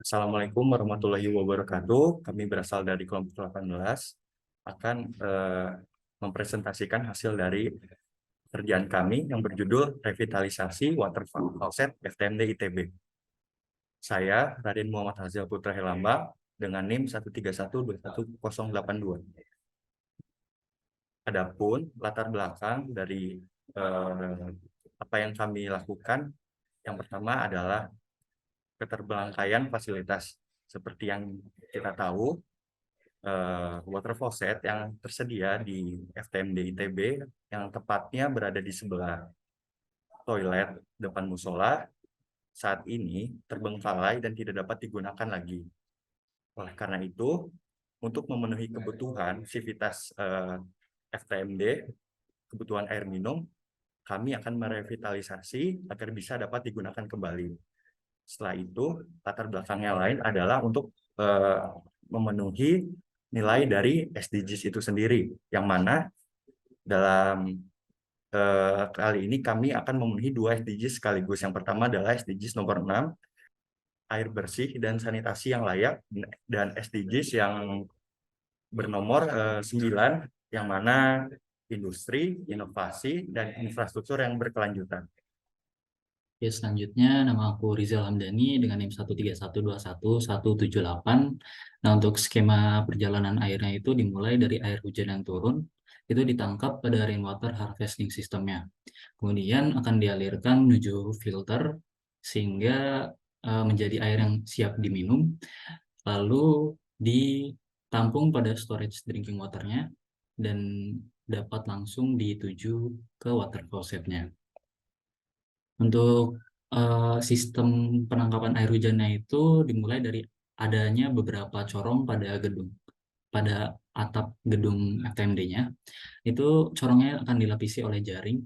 Assalamualaikum warahmatullahi wabarakatuh. Kami berasal dari kelompok 18 akan mempresentasikan hasil dari pekerjaan kami yang berjudul Revitalisasi Water Faucet FTMD ITB. Saya Raden Muhammad Hazil Putra Helamba dengan NIM 1312182. Adapun latar belakang dari apa yang kami lakukan, yang pertama adalah keterbelangkaian fasilitas. Seperti yang kita tahu, water faucet yang tersedia di FTMD ITB yang tepatnya berada di sebelah toilet depan musola saat ini terbengkalai dan tidak dapat digunakan lagi. Oleh karena itu, untuk memenuhi kebutuhan sivitas FTMD, kebutuhan air minum, kami akan merevitalisasi agar bisa dapat digunakan kembali. Setelah itu, latar belakangnya lain adalah untuk memenuhi nilai dari SDGs itu sendiri, yang mana dalam kali ini kami akan memenuhi dua SDGs sekaligus. Yang pertama adalah SDGs nomor 6, air bersih dan sanitasi yang layak, dan SDGs yang bernomor 9, yang mana industri, inovasi, dan infrastruktur yang berkelanjutan. Oke, selanjutnya nama aku Rizal Hamdani dengan NIM 131211178. Nah, untuk skema perjalanan airnya itu dimulai dari air hujan yang turun, itu ditangkap pada rainwater harvesting systemnya. Kemudian akan dialirkan menuju filter sehingga menjadi air yang siap diminum. Lalu ditampung pada storage drinking waternya dan dapat langsung dituju ke water faucetnya. Untuk sistem penangkapan air hujannya itu dimulai dari adanya beberapa corong pada atap gedung FTMD-nya. Itu corongnya akan dilapisi oleh jaring.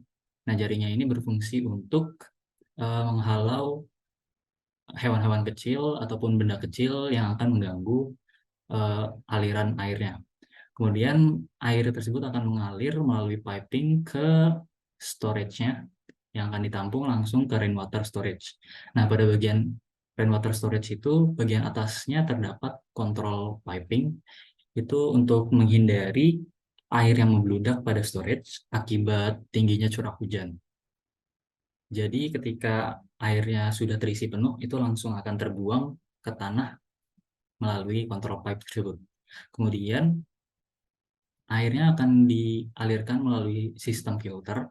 Nah, jaringnya ini berfungsi untuk menghalau hewan-hewan kecil ataupun benda kecil yang akan mengganggu aliran airnya. Kemudian air tersebut akan mengalir melalui piping ke storage-nya yang akan ditampung langsung ke rainwater storage. Nah, pada bagian rainwater storage itu, bagian atasnya terdapat kontrol piping, itu untuk menghindari air yang membludak pada storage akibat tingginya curah hujan. Jadi ketika airnya sudah terisi penuh, itu langsung akan terbuang ke tanah melalui kontrol pipe tersebut. Kemudian airnya akan dialirkan melalui sistem filter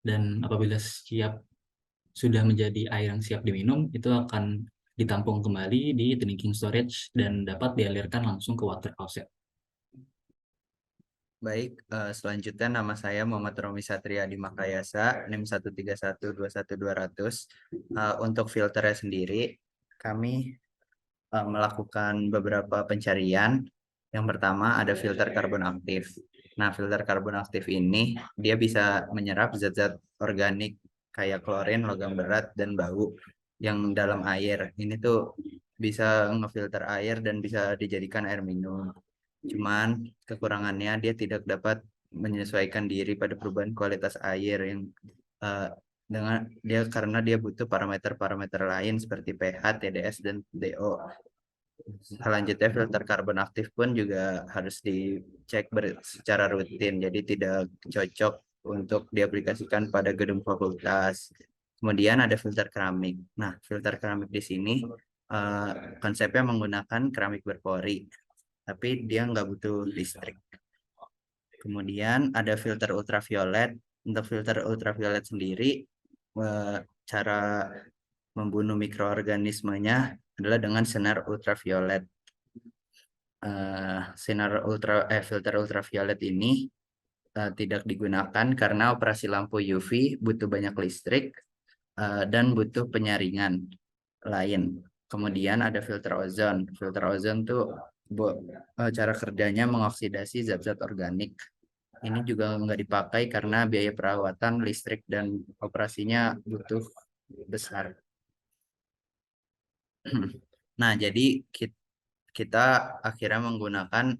dan apabila sudah menjadi air yang siap diminum, itu akan ditampung kembali di drinking storage dan dapat dialirkan langsung ke water faucet. Baik, selanjutnya nama saya Muhammad Romi Satria di Makayasa, NIM 1312100. Untuk filternya sendiri, kami melakukan beberapa pencarian. Yang pertama ada filter karbon aktif. Nah, filter karbon aktif ini dia bisa menyerap zat-zat organik kayak klorin, logam berat, dan bau yang dalam air. Ini tuh bisa ngefilter air dan bisa dijadikan air minum. Cuman kekurangannya dia tidak dapat menyesuaikan diri pada perubahan kualitas air yang dengan dia karena dia butuh parameter-parameter lain seperti pH, TDS, dan DO. Selanjutnya filter karbon aktif pun juga harus dicek secara rutin, jadi tidak cocok untuk diaplikasikan pada gedung fakultas. Kemudian ada filter keramik. Nah, filter keramik di sini konsepnya menggunakan keramik berpori, tapi dia nggak butuh listrik. Kemudian ada filter ultraviolet. Untuk filter ultraviolet sendiri, cara membunuh mikroorganismenya adalah dengan sinar ultraviolet. Filter ultraviolet ini tidak digunakan karena operasi lampu UV butuh banyak listrik dan butuh penyaringan lain. Kemudian ada filter ozon. Filter ozon tuh cara kerjanya mengoksidasi zat-zat organik. Ini juga nggak dipakai karena biaya perawatan, listrik, dan operasinya butuh besar. Nah, jadi kita akhirnya menggunakan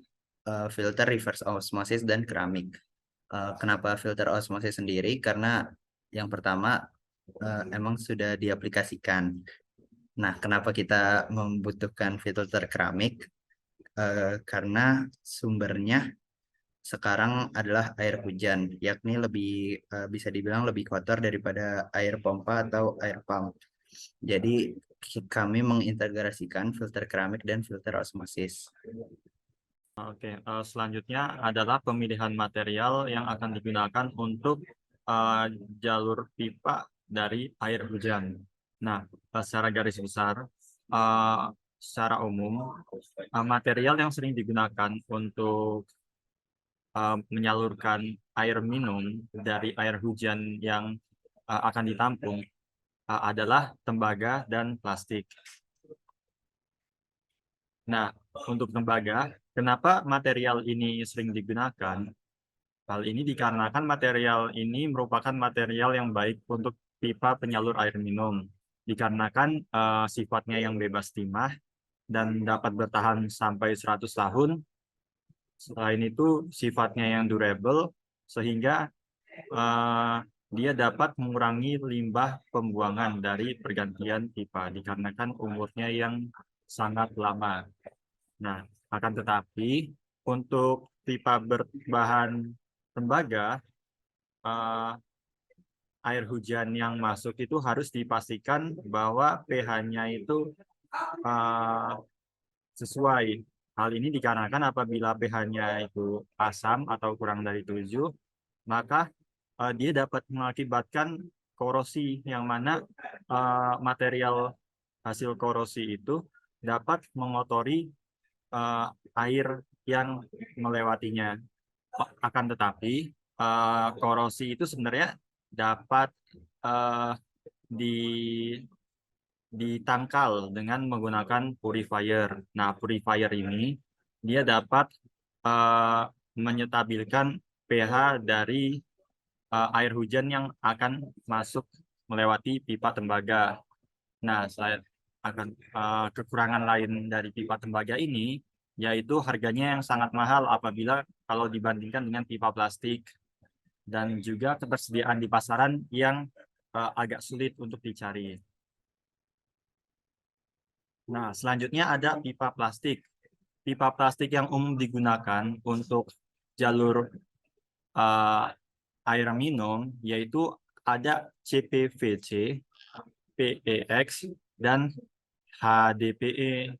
filter reverse osmosis dan keramik. Kenapa filter osmosis sendiri? Karena yang pertama emang sudah diaplikasikan. Nah, kenapa kita membutuhkan filter keramik? Karena sumbernya sekarang adalah air hujan, yakni lebih bisa dibilang lebih kotor daripada air pompa atau air pump. Jadi kami mengintegrasikan filter keramik dan filter osmosis. Oke, selanjutnya adalah pemilihan material yang akan digunakan untuk jalur pipa dari air hujan. Nah, secara garis besar, secara umum, material yang sering digunakan untuk menyalurkan air minum dari air hujan yang akan ditampung adalah tembaga dan plastik. Nah, untuk tembaga, kenapa material ini sering digunakan? Hal ini dikarenakan material ini merupakan material yang baik untuk pipa penyalur air minum, dikarenakan sifatnya yang bebas timah dan dapat bertahan sampai 100 tahun. Selain itu, sifatnya yang durable, sehingga dia dapat mengurangi limbah pembuangan dari pergantian pipa, dikarenakan umurnya yang sangat lama. Nah, akan tetapi untuk pipa berbahan tembaga, air hujan yang masuk itu harus dipastikan bahwa pH-nya itu sesuai. Hal ini dikarenakan apabila pH-nya itu asam atau kurang dari 7, maka dia dapat mengakibatkan korosi, yang mana material hasil korosi itu dapat mengotori air yang melewatinya. Akan tetapi korosi itu sebenarnya dapat di ditangkal dengan menggunakan purifier. Nah, purifier ini dia dapat menyetabilkan pH dari air hujan yang akan masuk melewati pipa tembaga. Nah, saya akan kekurangan lain dari pipa tembaga ini, yaitu harganya yang sangat mahal apabila kalau dibandingkan dengan pipa plastik, dan juga ketersediaan di pasaran yang agak sulit untuk dicari. Nah, selanjutnya ada pipa plastik. Pipa plastik yang umum digunakan untuk jalur air minum yaitu ada CPVC, PEX, dan HDPE.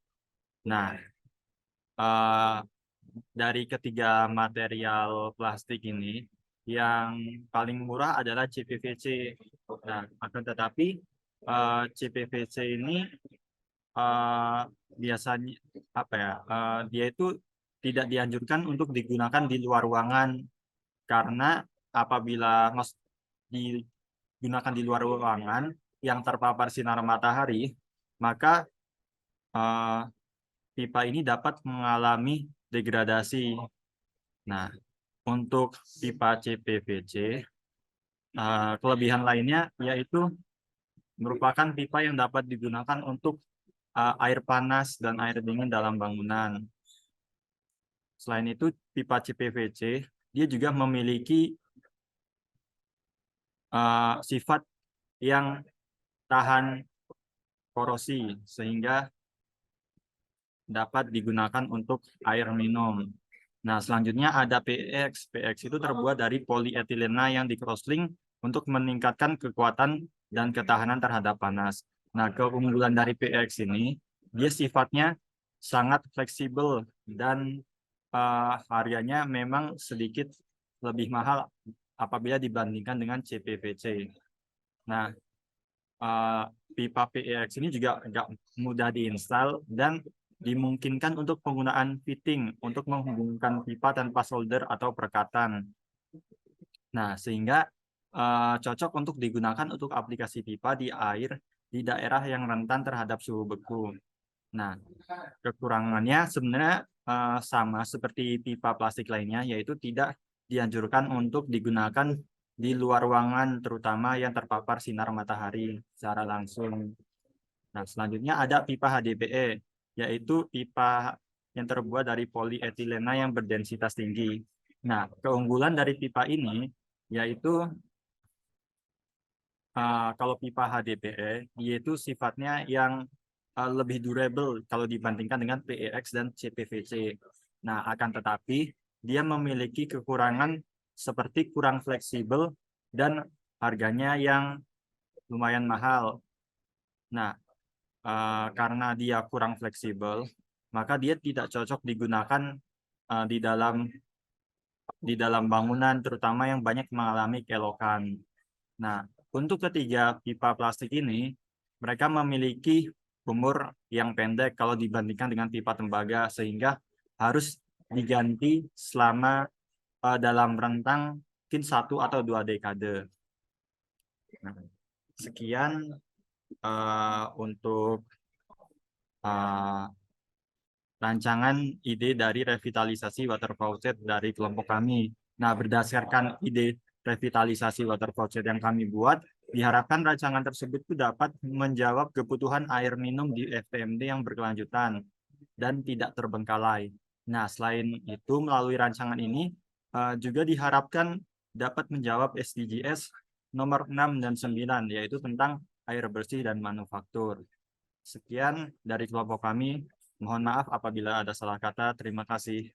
Nah, dari ketiga material plastik ini, yang paling murah adalah CPVC. Nah, akan tetapi CPVC ini biasanya dia itu tidak dianjurkan untuk digunakan di luar ruangan, karena apabila digunakan di luar ruangan yang terpapar sinar matahari, maka pipa ini dapat mengalami degradasi. Nah, untuk pipa CPVC, kelebihan lainnya yaitu merupakan pipa yang dapat digunakan untuk air panas dan air dingin dalam bangunan. Selain itu, pipa CPVC dia juga memiliki sifat yang tahan korosi, sehingga dapat digunakan untuk air minum. Nah, selanjutnya ada PX. PX itu terbuat dari polietilena yang di-crosslink untuk meningkatkan kekuatan dan ketahanan terhadap panas. Nah, keunggulan dari PX ini, dia sifatnya sangat fleksibel dan harganya memang sedikit lebih mahal apabila dibandingkan dengan CPVC. Nah, pipa PEX ini juga agak mudah diinstal dan dimungkinkan untuk penggunaan fitting untuk menghubungkan pipa tanpa solder atau perekatan. Nah, sehingga cocok untuk digunakan untuk aplikasi pipa di air di daerah yang rentan terhadap suhu beku. Nah, kekurangannya sebenarnya sama seperti pipa plastik lainnya, yaitu tidak dianjurkan untuk digunakan di luar ruangan, terutama yang terpapar sinar matahari secara langsung. Nah, selanjutnya ada pipa HDPE, yaitu pipa yang terbuat dari polietilena yang berdensitas tinggi. Nah, keunggulan dari pipa ini yaitu kalau pipa HDPE, yaitu sifatnya yang lebih durable kalau dibandingkan dengan PEX dan CPVC. Nah, akan tetapi dia memiliki kekurangan seperti kurang fleksibel dan harganya yang lumayan mahal. Nah, karena dia kurang fleksibel, maka dia tidak cocok digunakan di dalam bangunan, terutama yang banyak mengalami kelokan. Nah, untuk ketiga pipa plastik ini, mereka memiliki umur yang pendek kalau dibandingkan dengan pipa tembaga, sehingga harus diganti selama dalam rentang mungkin 1 atau 2 dekade. Nah, sekian untuk rancangan ide dari revitalisasi water faucet dari kelompok kami. Nah, berdasarkan ide revitalisasi water faucet yang kami buat, diharapkan rancangan tersebut itu dapat menjawab kebutuhan air minum di FTMD yang berkelanjutan dan tidak terbengkalai. Nah, selain itu melalui rancangan ini juga diharapkan dapat menjawab SDGs nomor 6 dan 9, yaitu tentang air bersih dan manufaktur. Sekian dari kelompok kami. Mohon maaf apabila ada salah kata. Terima kasih.